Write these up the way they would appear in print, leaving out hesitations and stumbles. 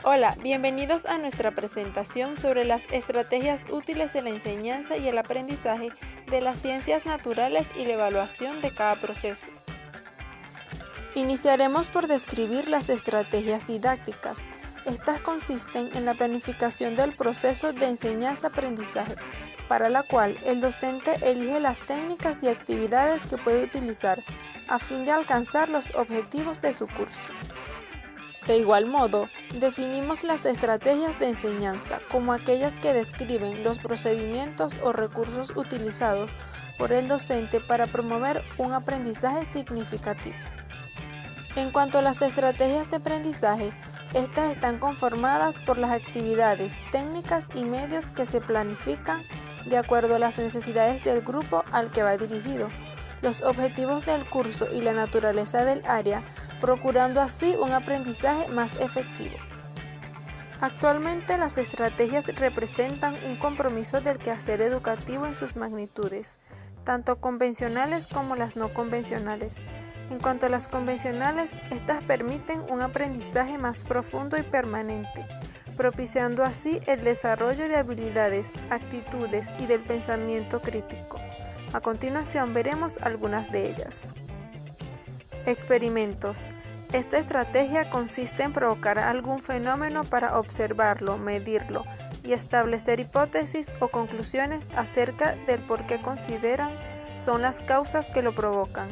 Hola, bienvenidos a nuestra presentación sobre las estrategias útiles en la enseñanza y el aprendizaje de las ciencias naturales y la evaluación de cada proceso. Iniciaremos por describir las estrategias didácticas. Estas consisten en la planificación del proceso de enseñanza-aprendizaje, para la cual el docente elige las técnicas y actividades que puede utilizar a fin de alcanzar los objetivos de su curso. De igual modo, definimos las estrategias de enseñanza como aquellas que describen los procedimientos o recursos utilizados por el docente para promover un aprendizaje significativo. En cuanto a las estrategias de aprendizaje, estas están conformadas por las actividades, técnicas y medios que se planifican de acuerdo a las necesidades del grupo al que va dirigido, los objetivos del curso y la naturaleza del área, procurando así un aprendizaje más efectivo. Actualmente las estrategias representan un compromiso del quehacer educativo en sus magnitudes, tanto convencionales como las no convencionales. En cuanto a las convencionales, estas permiten un aprendizaje más profundo y permanente, propiciando así el desarrollo de habilidades, actitudes y del pensamiento crítico. A continuación veremos algunas de ellas. Experimentos. Esta estrategia consiste en provocar algún fenómeno para observarlo, medirlo y establecer hipótesis o conclusiones acerca del por qué consideran son las causas que lo provocan.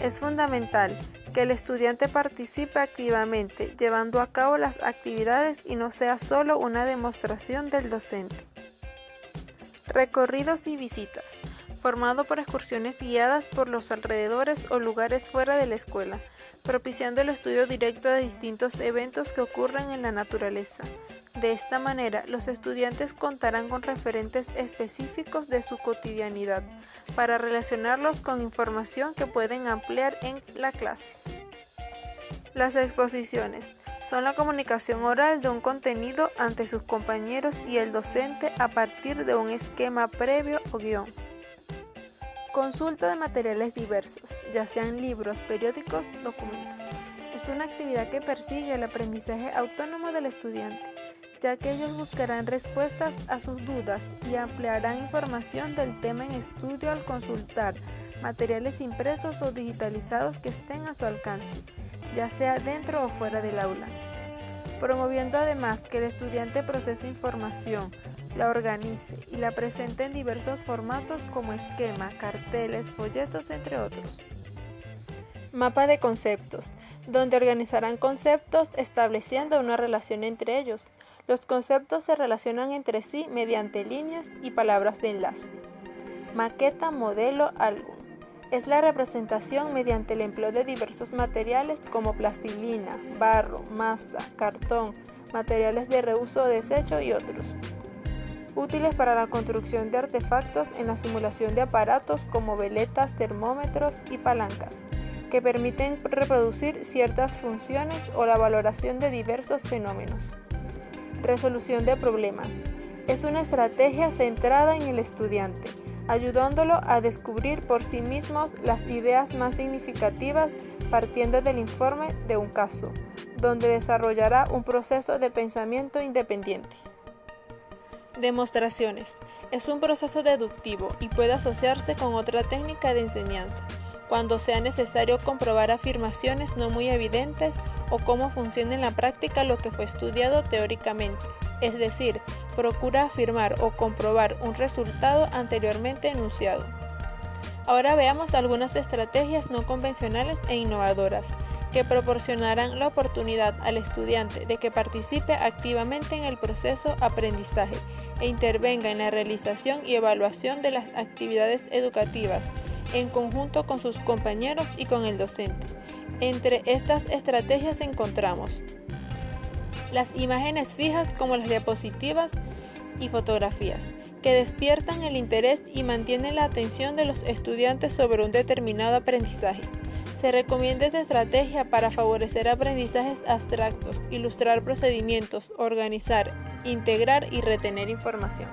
Es fundamental que el estudiante participe activamente, llevando a cabo las actividades y no sea solo una demostración del docente. Recorridos y visitas. Formado por excursiones guiadas por los alrededores o lugares fuera de la escuela, propiciando el estudio directo de distintos eventos que ocurren en la naturaleza. De esta manera, los estudiantes contarán con referentes específicos de su cotidianidad para relacionarlos con información que pueden ampliar en la clase. Las exposiciones son la comunicación oral de un contenido ante sus compañeros y el docente a partir de un esquema previo o guión. Consulta de materiales diversos, ya sean libros, periódicos, documentos. Es una actividad que persigue el aprendizaje autónomo del estudiante, ya que ellos buscarán respuestas a sus dudas y ampliarán información del tema en estudio al consultar materiales impresos o digitalizados que estén a su alcance, ya sea dentro o fuera del aula, promoviendo además que el estudiante procese información, la organice y la presente en diversos formatos como esquema, carteles, folletos, entre otros. Mapa de conceptos, donde organizarán conceptos estableciendo una relación entre ellos. Los conceptos se relacionan entre sí mediante líneas y palabras de enlace. Maqueta, modelo, álbum. Es la representación mediante el empleo de diversos materiales como plastilina, barro, masa, cartón, materiales de reuso o desecho y otros. Útiles para la construcción de artefactos en la simulación de aparatos como veletas, termómetros y palancas, que permiten reproducir ciertas funciones o la valoración de diversos fenómenos. Resolución de problemas. Es una estrategia centrada en el estudiante, ayudándolo a descubrir por sí mismos las ideas más significativas partiendo del informe de un caso, donde desarrollará un proceso de pensamiento independiente. Demostraciones. Es un proceso deductivo y puede asociarse con otra técnica de enseñanza, cuando sea necesario comprobar afirmaciones no muy evidentes o cómo funciona en la práctica lo que fue estudiado teóricamente, es decir, procura afirmar o comprobar un resultado anteriormente enunciado. Ahora veamos algunas estrategias no convencionales e innovadoras que proporcionarán la oportunidad al estudiante de que participe activamente en el proceso aprendizaje e intervenga en la realización y evaluación de las actividades educativas en conjunto con sus compañeros y con el docente. Entre estas estrategias encontramos las imágenes fijas como las diapositivas y fotografías, que despiertan el interés y mantienen la atención de los estudiantes sobre un determinado aprendizaje. Se recomienda esta estrategia para favorecer aprendizajes abstractos, ilustrar procedimientos, organizar, integrar y retener información.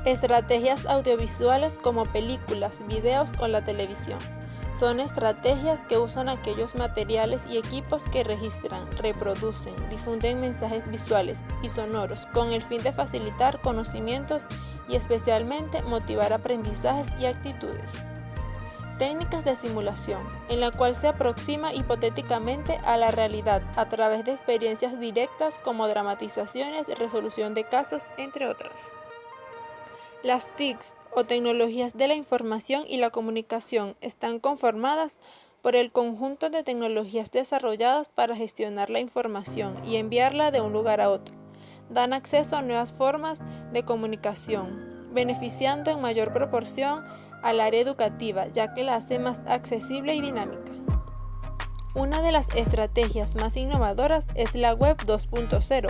Estrategias audiovisuales como películas, videos o la televisión. Son estrategias que usan aquellos materiales y equipos que registran, reproducen, difunden mensajes visuales y sonoros con el fin de facilitar conocimientos y especialmente motivar aprendizajes y actitudes. Técnicas de simulación, en la cual se aproxima hipotéticamente a la realidad a través de experiencias directas como dramatizaciones, resolución de casos, entre otras. Las TICs o tecnologías de la información y la comunicación están conformadas por el conjunto de tecnologías desarrolladas para gestionar la información y enviarla de un lugar a otro. Dan acceso a nuevas formas de comunicación, beneficiando en mayor proporción al área educativa, ya que la hace más accesible y dinámica. Una de las estrategias más innovadoras es la Web 2.0,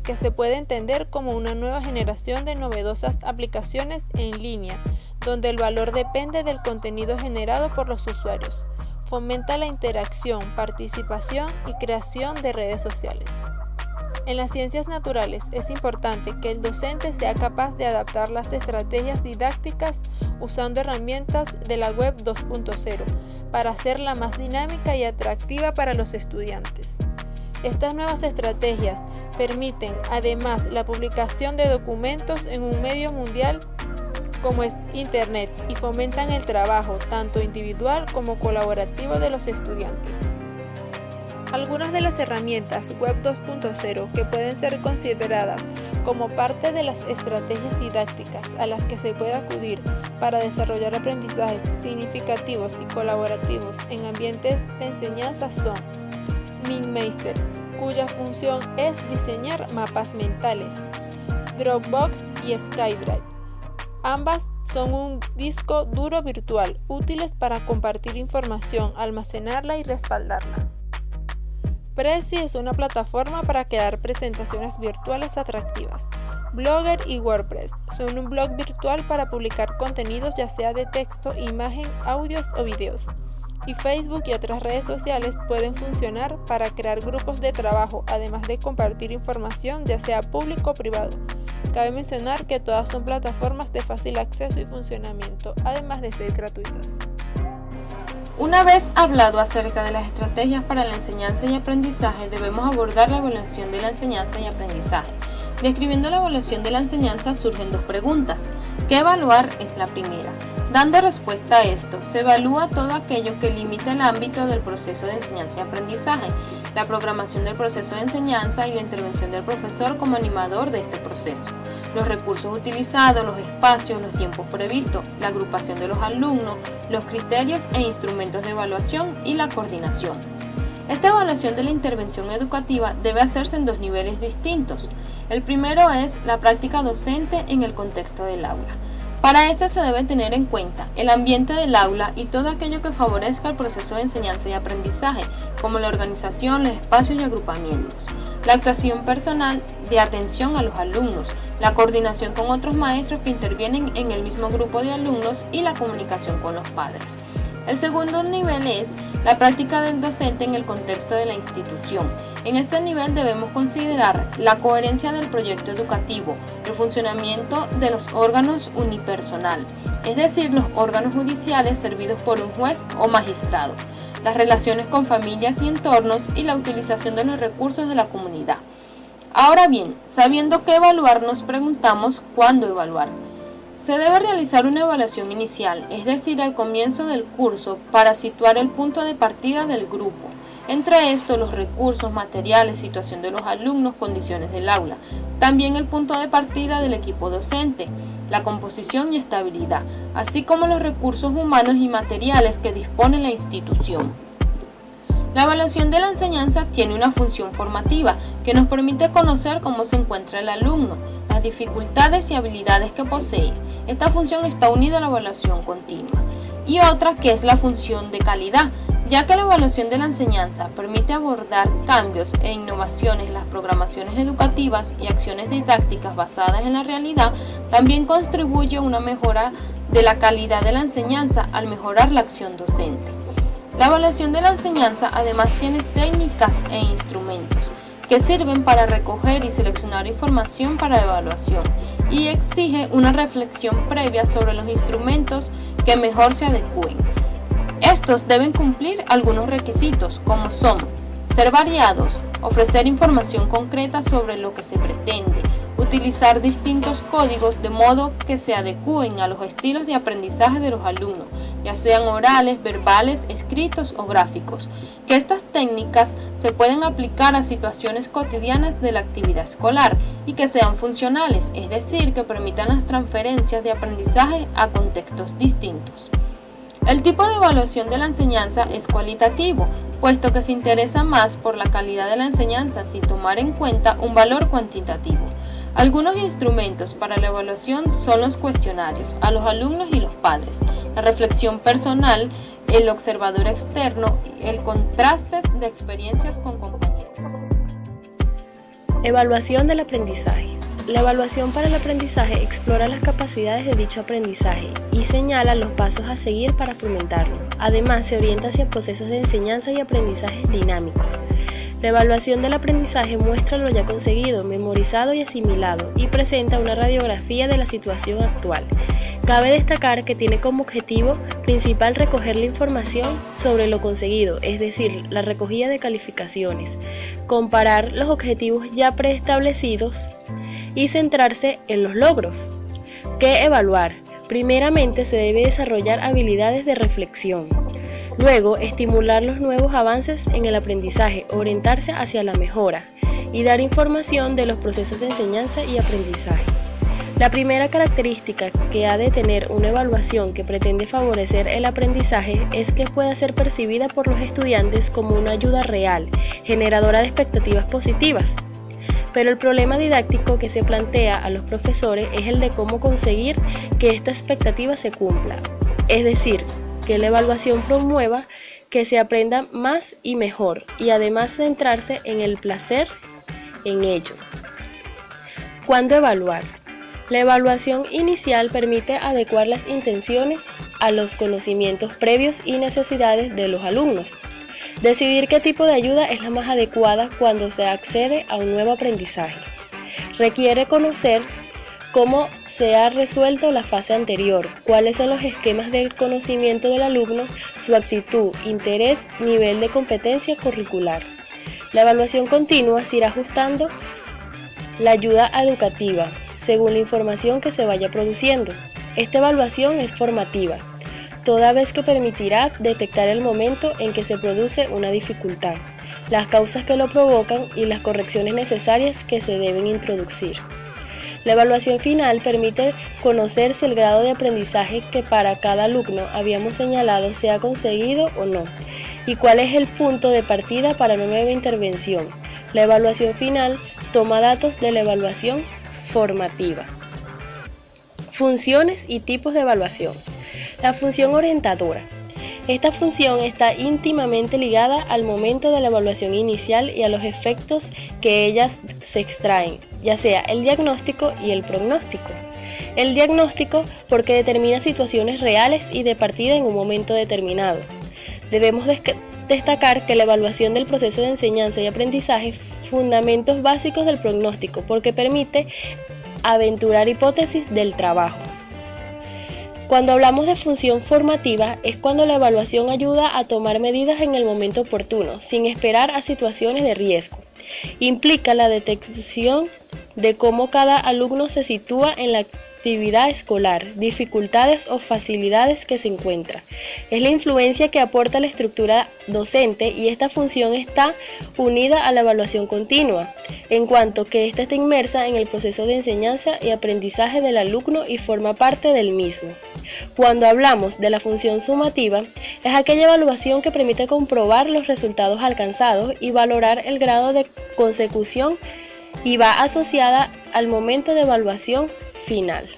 que se puede entender como una nueva generación de novedosas aplicaciones en línea, donde el valor depende del contenido generado por los usuarios. Fomenta la interacción, participación y creación de redes sociales. En las ciencias naturales es importante que el docente sea capaz de adaptar las estrategias didácticas usando herramientas de la Web 2.0 para hacerla más dinámica y atractiva para los estudiantes. Estas nuevas estrategias permiten además la publicación de documentos en un medio mundial como es Internet y fomentan el trabajo tanto individual como colaborativo de los estudiantes. Algunas de las herramientas Web 2.0 que pueden ser consideradas como parte de las estrategias didácticas a las que se puede acudir para desarrollar aprendizajes significativos y colaborativos en ambientes de enseñanza son MindMeister, cuya función es diseñar mapas mentales, Dropbox y SkyDrive. Ambas son un disco duro virtual, útiles para compartir información, almacenarla y respaldarla. Prezi es una plataforma para crear presentaciones virtuales atractivas. Blogger y WordPress son un blog virtual para publicar contenidos ya sea de texto, imagen, audios o videos. Y Facebook y otras redes sociales pueden funcionar para crear grupos de trabajo, además de compartir información ya sea público o privado. Cabe mencionar que todas son plataformas de fácil acceso y funcionamiento, además de ser gratuitas. Una vez hablado acerca de las estrategias para la enseñanza y aprendizaje, debemos abordar la evaluación de la enseñanza y aprendizaje. Describiendo la evaluación de la enseñanza surgen dos preguntas. ¿Qué evaluar? Es la primera. Dando respuesta a esto, se evalúa todo aquello que limita el ámbito del proceso de enseñanza y aprendizaje, la programación del proceso de enseñanza y la intervención del profesor como animador de este proceso, los recursos utilizados, los espacios, los tiempos previstos, la agrupación de los alumnos, los criterios e instrumentos de evaluación y la coordinación. Esta evaluación de la intervención educativa debe hacerse en dos niveles distintos. El primero es la práctica docente en el contexto del aula. Para este se debe tener en cuenta el ambiente del aula y todo aquello que favorezca el proceso de enseñanza y aprendizaje, como la organización, los espacios y agrupamientos, la actuación personal de atención a los alumnos, la coordinación con otros maestros que intervienen en el mismo grupo de alumnos y la comunicación con los padres. El segundo nivel es la práctica del docente en el contexto de la institución. En este nivel debemos considerar la coherencia del proyecto educativo, el funcionamiento de los órganos unipersonal, es decir, los órganos judiciales servidos por un juez o magistrado, las relaciones con familias y entornos y la utilización de los recursos de la comunidad. Ahora bien, sabiendo qué evaluar, nos preguntamos ¿cuándo evaluar? Se debe realizar una evaluación inicial, es decir, al comienzo del curso, para situar el punto de partida del grupo. Entre estos, los recursos, materiales, situación de los alumnos, condiciones del aula. También el punto de partida del equipo docente, la composición y estabilidad, así como los recursos humanos y materiales que dispone la institución. La evaluación de la enseñanza tiene una función formativa que nos permite conocer cómo se encuentra el alumno, las dificultades y habilidades que posee. Esta función está unida a la evaluación continua. Y otra que es la función de calidad, ya que la evaluación de la enseñanza permite abordar cambios e innovaciones en las programaciones educativas y acciones didácticas basadas en la realidad, también contribuye a una mejora de la calidad de la enseñanza al mejorar la acción docente. La evaluación de la enseñanza además tiene técnicas e instrumentos que sirven para recoger y seleccionar información para evaluación y exige una reflexión previa sobre los instrumentos que mejor se adecúen. Estos deben cumplir algunos requisitos, como son ser variados, ofrecer información concreta sobre lo que se pretende, utilizar distintos códigos de modo que se adecúen a los estilos de aprendizaje de los alumnos, ya sean orales, verbales, escritos o gráficos, que estas técnicas se pueden aplicar a situaciones cotidianas de la actividad escolar y que sean funcionales, es decir, que permitan las transferencias de aprendizaje a contextos distintos. El tipo de evaluación de la enseñanza es cualitativo, puesto que se interesa más por la calidad de la enseñanza sin tomar en cuenta un valor cuantitativo. Algunos instrumentos para la evaluación son los cuestionarios a los alumnos y los padres, la reflexión personal, el observador externo, el contraste de experiencias con compañeros. Evaluación del aprendizaje. La evaluación para el aprendizaje explora las capacidades de dicho aprendizaje y señala los pasos a seguir para fomentarlo. Además, se orienta hacia procesos de enseñanza y aprendizaje dinámicos. La evaluación del aprendizaje muestra lo ya conseguido, memorizado y asimilado y presenta una radiografía de la situación actual. Cabe destacar que tiene como objetivo principal recoger la información sobre lo conseguido, es decir, la recogida de calificaciones, comparar los objetivos ya preestablecidos y centrarse en los logros. ¿Qué evaluar? Primeramente se debe desarrollar habilidades de reflexión. Luego, estimular los nuevos avances en el aprendizaje, orientarse hacia la mejora y dar información de los procesos de enseñanza y aprendizaje. La primera característica que ha de tener una evaluación que pretende favorecer el aprendizaje es que pueda ser percibida por los estudiantes como una ayuda real, generadora de expectativas positivas. Pero el problema didáctico que se plantea a los profesores es el de cómo conseguir que esta expectativa se cumpla, es decir, que la evaluación promueva que se aprenda más y mejor y además centrarse en el placer en ello. ¿Cuándo evaluar? La evaluación inicial permite adecuar las intenciones a los conocimientos previos y necesidades de los alumnos. Decidir qué tipo de ayuda es la más adecuada cuando se accede a un nuevo aprendizaje. Requiere conocer cómo se ha resuelto la fase anterior, cuáles son los esquemas del conocimiento del alumno, su actitud, interés, nivel de competencia curricular. La evaluación continua se irá ajustando la ayuda educativa, según la información que se vaya produciendo. Esta evaluación es formativa, toda vez que permitirá detectar el momento en que se produce una dificultad, las causas que lo provocan y las correcciones necesarias que se deben introducir. La evaluación final permite conocer si el grado de aprendizaje que para cada alumno habíamos señalado se ha conseguido o no, y cuál es el punto de partida para una nueva intervención. La evaluación final toma datos de la evaluación formativa. Funciones y tipos de evaluación. La función orientadora. Esta función está íntimamente ligada al momento de la evaluación inicial y a los efectos que ellas se extraen, ya sea el diagnóstico y el pronóstico. El diagnóstico porque determina situaciones reales y de partida en un momento determinado. Debemos destacar que la evaluación del proceso de enseñanza y aprendizaje fundamentos básicos del pronóstico porque permite aventurar hipótesis del trabajo. Cuando hablamos de función formativa es cuando la evaluación ayuda a tomar medidas en el momento oportuno, sin esperar a situaciones de riesgo. Implica la detección de cómo cada alumno se sitúa en la actividad escolar, dificultades o facilidades que se encuentra. Es la influencia que aporta la estructura docente y esta función está unida a la evaluación continua, en cuanto que ésta está inmersa en el proceso de enseñanza y aprendizaje del alumno y forma parte del mismo. Cuando hablamos de la función sumativa, es aquella evaluación que permite comprobar los resultados alcanzados y valorar el grado de consecución y va asociada al momento de evaluación final.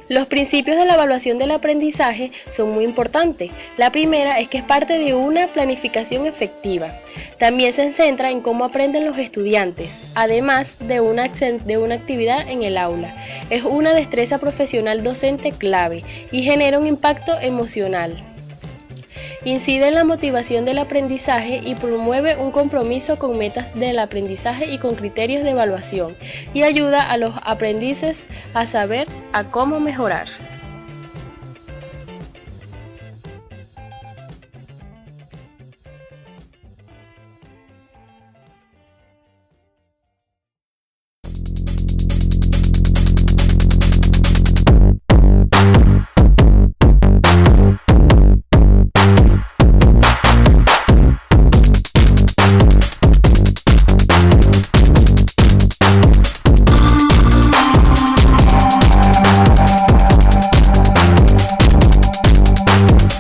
Los principios de la evaluación del aprendizaje son muy importantes. La primera es que es parte de una planificación efectiva. También se centra en cómo aprenden los estudiantes, además de una actividad en el aula. Es una destreza profesional docente clave y genera un impacto emocional. Incide en la motivación del aprendizaje y promueve un compromiso con metas del aprendizaje y con criterios de evaluación y ayuda a los aprendices a saber cómo mejorar.